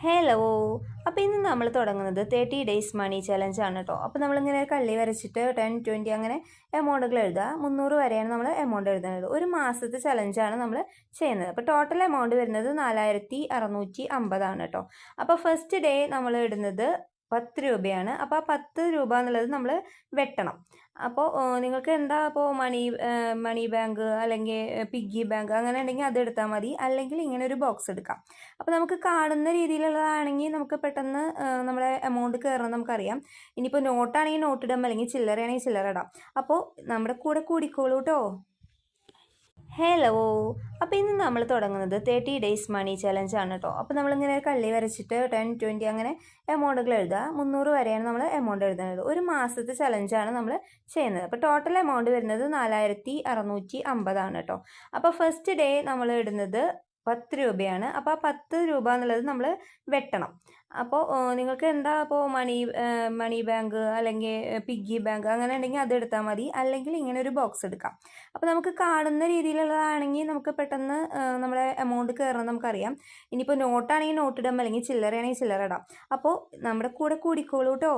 Hello. അപ്പോൾ ഇന്ന് നമ്മൾ തുടങ്ങുന്നത് 30 ഡേയ്സ് മണി ചലഞ്ച് ആണ് കേട്ടോ. അപ്പോൾ നമ്മളിങ്ങനെ കള്ളി വരച്ചിട്ട് 10, 20 അങ്ങനെ എമൗണ്ടുകൾ എഴുതുക. 300 വരെയാണ് നമ്മൾ എമൗണ്ട് എഴുതുന്നത്. ഒരു മാസത്തെ ചലഞ്ചാണ് നമ്മൾ ചെയ്യുന്നത്. അപ്പോൾ ടോട്ടൽ എമൗണ്ട് വരുന്നത് 4650 ആണ് കേട്ടോ. അപ്പോൾ ഫസ്റ്റ് ഡേ നമ്മൾ ഇടുന്നത് 10 രൂപയാണ്. അപ്പോൾ ആ 10 രൂപ എന്നുള്ളത് നമ്മൾ വെട്ടണം. അപ്പോൾ നിങ്ങൾക്ക് എന്താ അപ്പോൾ മണി ബാങ്ക് അല്ലെങ്കിൽ പിഗ്ഗി ബാങ്ക് അങ്ങനെ ഉണ്ടെങ്കിൽ അത് എടുത്താൽ മതി. അല്ലെങ്കിൽ ഇങ്ങനെ ഒരു ബോക്സ് എടുക്കാം. അപ്പോൾ നമുക്ക് കാണുന്ന രീതിയിലുള്ളതാണെങ്കിൽ നമുക്ക് പെട്ടെന്ന് നമ്മുടെ എമൗണ്ട് കയറണം നമുക്കറിയാം. ഇനിയിപ്പോൾ നോട്ടാണെങ്കിൽ നോട്ട് ഇടാം, അല്ലെങ്കിൽ ചില്ലറയാണെങ്കിൽ ചില്ലറ ഇടാം. അപ്പോൾ നമ്മുടെ കൂടെ കൂടിക്കോളൂ കേട്ടോ. ഹലോ. അപ്പോൾ ഇന്ന് നമ്മൾ തുടങ്ങുന്നത് 30 ഡേയ്സ് മണി ചലഞ്ച് ആണ് കേട്ടോ. അപ്പോൾ നമ്മളിങ്ങനെ കള്ളി വരച്ചിട്ട് 10, 20 അങ്ങനെ എമൗണ്ടുകൾ എഴുതുക. 300 വരെയാണ് നമ്മൾ എമൗണ്ട് എഴുതുന്നത്. ഒരു മാസത്തെ ചലഞ്ചാണ് നമ്മൾ ചെയ്യുന്നത്. അപ്പോൾ ടോട്ടൽ എമൗണ്ട് വരുന്നത് 4650 ആണ് കേട്ടോ. അപ്പോൾ ഫസ്റ്റ് ഡേ നമ്മൾ ഇടുന്നത് 10 രൂപയാണ്. അപ്പോൾ ആ 10 രൂപ എന്നുള്ളത് നമ്മൾ വെട്ടണം. അപ്പോൾ നിങ്ങൾക്ക് എന്താ അപ്പോൾ മണി ബാങ്ക് അല്ലെങ്കിൽ പിഗ്ഗി ബാങ്ക് അങ്ങനെ ഉണ്ടെങ്കിൽ അത് എടുത്താൽ മതി. അല്ലെങ്കിൽ ഇങ്ങനെ ഒരു ബോക്സ് എടുക്കാം. അപ്പോൾ നമുക്ക് കാണുന്ന രീതിയിലുള്ളതാണെങ്കിൽ നമുക്ക് പെട്ടെന്ന് നമ്മുടെ എമൗണ്ട് കയറണം നമുക്കറിയാം. ഇനിയിപ്പോൾ നോട്ടാണെങ്കിൽ നോട്ട് ഇടാം, അല്ലെങ്കിൽ ചില്ലറയാണെങ്കിൽ ചില്ലറ ഇടാം. അപ്പോൾ നമ്മുടെ കൂടെ കൂടിക്കോളൂ കേട്ടോ.